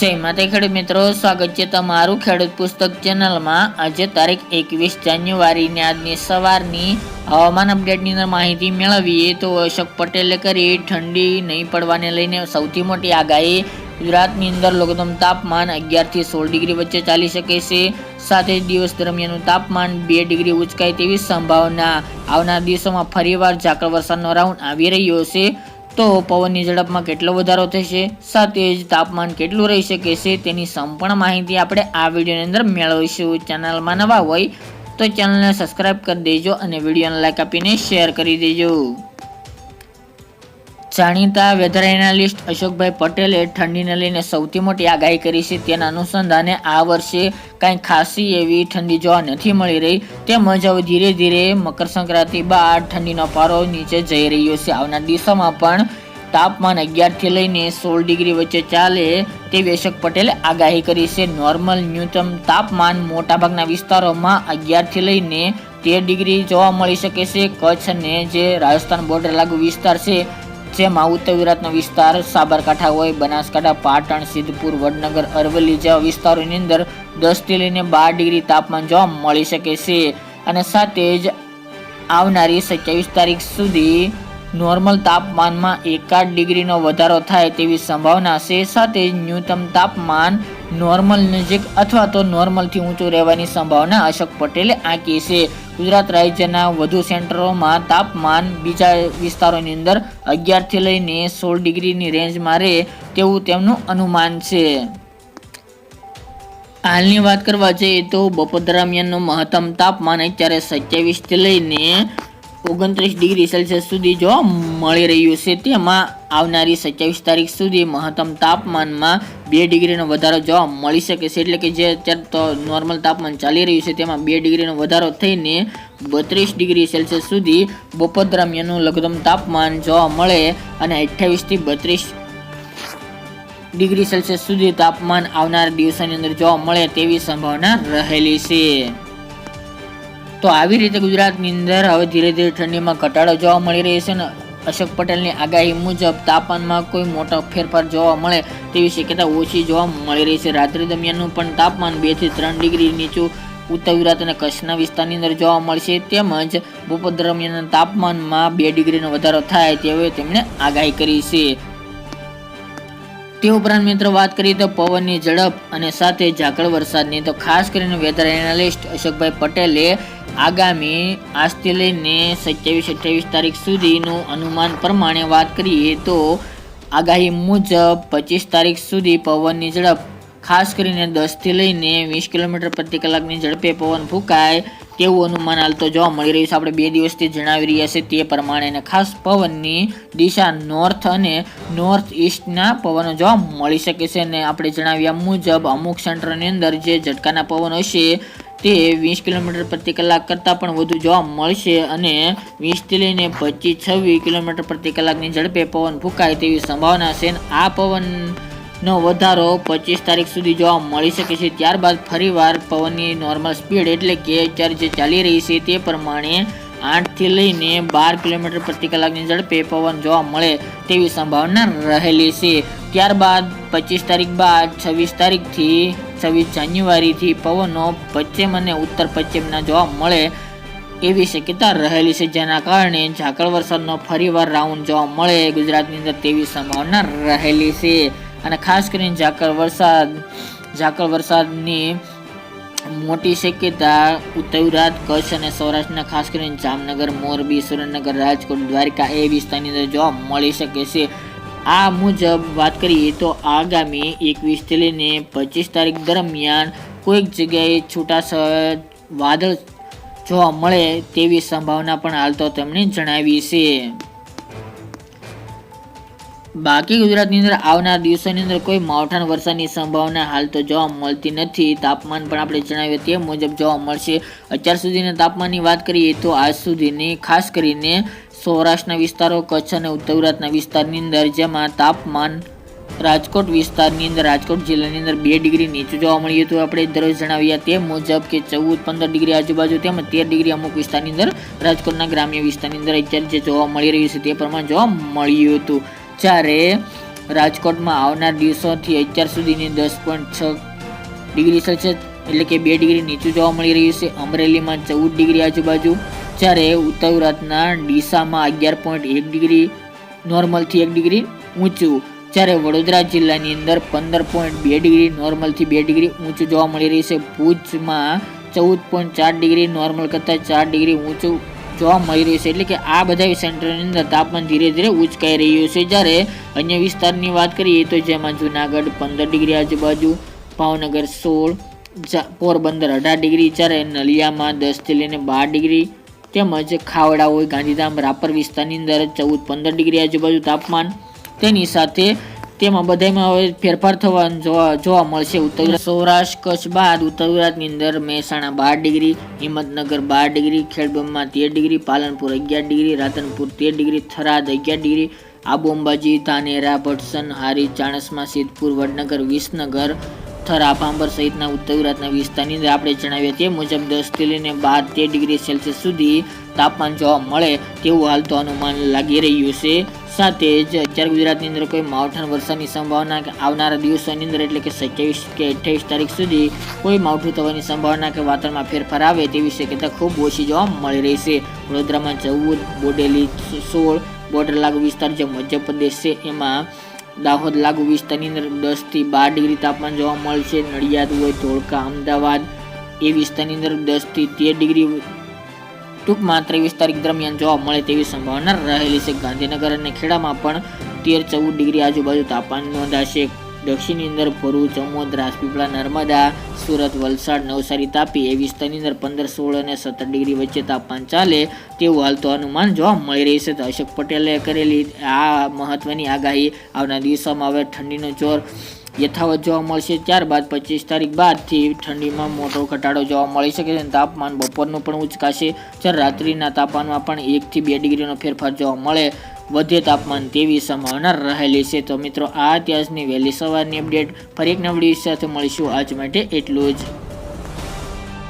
જય માતા ખેડૂત મિત્રો, સ્વાગત છે તમારું ખેડૂત પુસ્તક ચેનલમાં। આજે તારીખ 21 જાન્યુઆરીની આજની સવારની હવામાન અપડેટની અંદર માહિતી મેળવીએ તો અશોક પટેલે કરી ઠંડી નહીં પડવાને લઈને સૌથી મોટી આગાહી। ગુજરાતની અંદર લઘુત્તમ તાપમાન 11 થી 16 ડિગ્રી વચ્ચે ચાલી શકે છે। સાથે જ દિવસ દરમિયાનનું તાપમાન 2 ડિગ્રી ઉંચકાય તેવી સંભાવના। આવનાર દિવસોમાં ફરીવાર ઝાકળ વરસાદનો રાઉન્ડ આવી રહ્યો છે। તો પવનની ઝડપમાં કેટલો વધારો થશે, સાથે જ તાપમાન કેટલું રહી શકે છે તેની સંપૂર્ણ માહિતી આપણે આ વિડીયોની અંદર મેળવીશું। ચેનલમાં નવા હોય તો ચેનલને સબસ્ક્રાઇબ કરી દેજો અને વિડીયોને લાઈક આપીને શેર કરી દેજો। જાણીતા વેધર એનાલિસ્ટ અશોકભાઈ પટેલે ઠંડીને લઈને સૌથી મોટી આગાહી કરી છે। તેના અનુસંધાને આ વર્ષે કાંઈ ખાસી એવી ઠંડી જોવા નથી મળી રહી, તેમજ હવે ધીરે ધીરે મકર સંક્રાંતિ બાદ ઠંડીનો પારો નીચે જઈ રહ્યો છે। આવનાર દિવસોમાં પણ તાપમાન 11 થી લઈને 16 ડિગ્રી વચ્ચે ચાલે તેવી અશોક પટેલે આગાહી કરી છે। નોર્મલ ન્યૂનતમ તાપમાન મોટાભાગના વિસ્તારોમાં 11 થી લઈને 13 ડિગ્રી જોવા મળી શકે છે। કચ્છ અને જે રાજસ્થાન બોર્ડર લાગુ વિસ્તાર છે, જેમાં ઉત્તર ગુજરાતનો વિસ્તાર સાબરકાંઠા હોય, બનાસકાંઠા, પાટણ, સિદ્ધપુર, વડનગર, અરવલ્લી જેવા વિસ્તારોની અંદર 10 થી લઈને 12 ડિગ્રી તાપમાન જોવા મળી શકે છે। અને સાથે જ આવનારી 27 તારીખ સુધી નોર્મલ તાપમાનમાં 1 ડિગ્રીનો વધારો થાય તેવી સંભાવના છે। સાથે જ ન્યૂનતમ તાપમાન નોર્મલ નજીક અથવા તો નોર્મલથી ઊંચું રહેવાની સંભાવના અશોક પટેલે આંકી છે। ગુજરાત રાજ્યના વધુ સેન્ટરોમાં તાપમાન બીજા વિસ્તારોની અંદર 11 થી લઈને 16 ડિગ્રીની રેન્જમાં રહે તેવું તેમનું અનુમાન છે। હાલની વાત કરવા જઈએ તો બપોર દરમિયાનનું મહત્તમ તાપમાન અત્યારે 27 થી લઈને 29 ડિગ્રી સેલ્સિયસ સુધી જોવા મળી રહ્યું છે। તેમાં આવનારી 27 તારીખ સુધી મહત્તમ તાપમાનમાં 2 ડિગ્રીનો વધારો જોવા મળી શકે છે। એટલે કે જે અત્યારે તો નોર્મલ તાપમાન ચાલી રહ્યું છે તેમાં 2 ડિગ્રીનો વધારો થઈને 32 ડિગ્રી સેલ્સિયસ સુધી બપોર દરમિયાનનું લઘુત્તમ તાપમાન જોવા મળે અને 28 થી 32 ડિગ્રી સેલ્સિયસ સુધી તાપમાન આવનાર દિવસોની અંદર જોવા મળે તેવી સંભાવના રહેલી છે। તો આવી રીતે ગુજરાતની અંદર હવે ધીરે ધીરે ઠંડીમાં ઘટાડો જોવા મળી રહ્યો છે અને અશોક પટેલની આગાહી મુજબ તાપમાનમાં કોઈ મોટો ફેરફાર જોવા મળે તેવી શક્યતા ઓછી જોવા મળી રહી છે। રાત્રિ દરમિયાનનું પણ તાપમાન 2 થી 3 ડિગ્રી નીચું ઉત્તર ગુજરાત અને કચ્છના વિસ્તારની અંદર જોવા મળશે। તેમજ બપોર દરમિયાન તાપમાનમાં 2 ડિગ્રીનો વધારો થાય તેવી તેમણે આગાહી કરી છે। તે ઉપરાંત મિત્રો વાત કરીએ તો પવનની ઝડપ અને સાથે ઝાકળ વરસાદની, તો ખાસ કરીને વેધર એનાલિસ્ટ અશોકભાઈ પટેલે આગામી આજથી લઈને 27-28 તારીખ સુધીનું અનુમાન પ્રમાણે વાત કરીએ તો આગાહી મુજબ 25 તારીખ સુધી પવનની ઝડપ ખાસ કરીને 10 થી લઈને 20 કિલોમીટર પ્રતિ કલાકની ઝડપે પવન ફૂંકાય તેવું અનુમાન હાલ તો જોવા મળી રહ્યું છે। આપણે 2 દિવસથી જણાવી રહ્યા છે તે પ્રમાણે, અને ખાસ પવનની દિશા નોર્થ અને નોર્થ ઈસ્ટના પવનો જોવા મળી શકે છે। અને આપણે જણાવ્યા મુજબ અમુક સેન્ટરોની અંદર જે ઝટકાના પવન હશે તે 20 કિલોમીટર પ્રતિ કલાક કરતાં પણ વધુ જોવા મળશે અને 20 થી લઈને 25-26 કિલોમીટર પ્રતિ કલાકની ઝડપે પવન ફૂંકાય તેવી સંભાવના છે। આ પવનનો વધારો 25 તારીખ સુધી જોવા મળી શકે છે। ત્યારબાદ ફરીવાર પવનની નોર્મલ સ્પીડ એટલે કે અત્યારે જે ચાલી રહી છે તે પ્રમાણે 8 થી લઈને 12 કિલોમીટર પ્રતિ કલાકની ઝડપે પવન જોવા મળે તેવી સંભાવના રહેલી છે। ત્યારબાદ 25 તારીખ બાદ 26 તારીખથી 26 જાન્યુઆરીથી પવનો પશ્ચિમ અને ઉત્તર પશ્ચિમના જોવા મળે એવી શક્યતા રહેલી છે, જેના કારણે ઝાકળ વરસાદનો ફરીવાર રાઉન્ડ જોવા મળે ગુજરાતની અંદર તેવી સંભાવના રહેલી છે। અને ખાસ કરીને ઝાકળ વરસાદની મોટી શક્યતા ઉત્તર ગુજરાત, કચ્છ અને સૌરાષ્ટ્રના ખાસ કરીને જામનગર, મોરબી, સુરેન્દ્રનગર, રાજકોટ, દ્વારકા એ વિસ્તારની અંદર જોવા મળી શકે છે। આ મુજબ વાત કરીએ તો આગામી 21 થી લઈને 25 તારીખ દરમિયાન કોઈક જગ્યાએ છૂટાછવાયા વાદળ જોવા મળે તેવી સંભાવના પણ હાલ તો તેમણે જણાવી છે। બાકી ગુજરાતની અંદર આવનાર દિવસોની અંદર કોઈ માવઠાના વરસાદની સંભાવના હાલ તો જોવા મળતી નથી। તાપમાન પણ આપણે જણાવ્યું તે મુજબ જોવા મળશે। અત્યાર સુધીના તાપમાનની વાત કરીએ તો આજ સુધીની ખાસ કરીને સૌરાષ્ટ્રના વિસ્તારો, કચ્છ અને ઉત્તર ગુજરાતના વિસ્તારની અંદર, જેમાં તાપમાન રાજકોટ વિસ્તારની અંદર, રાજકોટ જિલ્લાની અંદર 2 ડિગ્રી નીચું જોવા મળ્યું હતું। આપણે દરરોજ જણાવ્યા તે મુજબ કે 14-15 ડિગ્રી આજુબાજુ તેમજ 13 ડિગ્રી અમુક વિસ્તારની અંદર રાજકોટના ગ્રામ્ય વિસ્તારની અંદર અત્યારે જે જોવા મળી રહ્યું છે તે પ્રમાણે જોવા મળ્યું હતું। જ્યારે રાજકોટમાં આવનાર દિવસોથી અત્યાર સુધીની 10.6 ડિગ્રી સેલ્સિયસ એટલે કે 2 ડિગ્રી નીચું જોવા મળી રહ્યું છે. અમરેલીમાં 14 ડિગ્રી આજુબાજુ, જ્યારે ઉત્તર ગુજરાતના ડીસામાં 11.1 ડિગ્રી નોર્મલથી 1 ડિગ્રી ઊંચું, જ્યારે વડોદરા જિલ્લાની અંદર 15.2 ડિગ્રી નોર્મલથી 2 ડિગ્રી ઊંચું જોવા મળી રહ્યું છે. ભુજમાં 14.4 ડિગ્રી નોર્મલ કરતાં 4 ડિગ્રી ઊંચું જોવા મળી રહ્યું છે. એટલે કે આ બધા સેન્ટરની અંદર તાપમાન ધીરે ધીરે ઉચકાઈ રહ્યું છે. જ્યારે અન્ય વિસ્તારની વાત કરીએ તો જેમાં જુનાગઢ 15 ડિગ્રી આજુબાજુ, ભાવનગર 16, પોરબંદર 18 ડિગ્રી, જ્યારે નલિયામાં 10 થી લઈને 12 ડિગ્રી, તેમજ ખાવડા હોય ગાંધીધામ રાપર વિસ્તારની અંદર 14-15 ડિગ્રી આજુબાજુ તાપમાન. તેની સાથે તેમાં બધામાં હવે ફેરફાર થવાનું જોવા મળશે. ઉત્તર સૌરાષ્ટ્ર કચ્છ બાદ ઉત્તર ગુજરાતની અંદર Mehsana 12 degree, Himmatnagar 12 degree, Khedbrahma 13 degree, Palanpur 11 degree, Radhanpur 13 degree, Tharad 11 degree, Abu Ambaji, Dhanera, ભટસન, હારી, ચાણસ્મા, સિદ્ધપુર, વડનગર, વિસનગર, થરા, ભાંભર સહિતના ઉત્તર ગુજરાતના વિસ્તારની અંદર આપણે જણાવ્યા તે મુજબ 10 થી લઈને 12-13 ડિગ્રી સેલ્સિયસ સુધી તાપમાન જોવા મળે તેવું હાલ તો અનુમાન લાગી રહ્યું છે. સાથે જ અત્યારે ગુજરાતની અંદર કોઈ માવઠાના વરસાદની સંભાવના કે આવનારા દિવસોની અંદર એટલે કે 27 કે 28 તારીખ સુધી કોઈ માવઠું થવાની સંભાવના કે વાતાવરણમાં ફેરફાર આવે તેવી શક્યતા ખૂબ ઓછી જોવા મળી રહી છે. વડોદરામાં 14, બોડેલી 16, બોર્ડર લાગુ વિસ્તાર જે મધ્યપ્રદેશ છે એમાં દાહોદ લાગુ વિસ્તારની અંદર 10 થી 12 ડિગ્રી તાપમાન જોવા મળશે. નડિયાદ હોય, ધોળકા, અમદાવાદ એ વિસ્તારની અંદર 10 થી 13 ડિગ્રી ટૂંકમાં 23 તારીખ દરમિયાન જોવા મળે તેવી સંભાવના રહેલી છે. ગાંધીનગર અને ખેડામાં પણ 13-14 ડિગ્રી આજુબાજુ તાપમાન નોંધાશે. દક્ષિણની અંદર ભરૂચ, અમોદ, રાજપીપળા, નર્મદા, સુરત, વલસાડ, નવસારી, તાપી એ વિસ્તારની અંદર 15, 16 અને 17 ડિગ્રી વચ્ચે તાપમાન ચાલે તેવું હાલ તો અનુમાન જોવા મળી રહી છે. તો અશોક પટેલે કરેલી આ મહત્વની આગાહી આવનારા દિવસોમાં હવે ઠંડીનો જોર યથાવત જોવા મળશે. ત્યારબાદ 25 તારીખ બાદથી ઠંડીમાં મોટો ઘટાડો જોવા મળી શકે છે. તાપમાન બપોરનું પણ ઉચકાશે, જ્યારે રાત્રિના તાપમાનમાં પણ 1 થી 2 ડિગ્રીનો ફેરફાર જોવા મળે વધે તાપમાન તેવી સંભાવના રહેલી છે. તો મિત્રો આ અત્યારની વહેલી સવારની અપડેટ ફરી એક નવડી સાથે મળીશું. આજ માટે એટલું જ.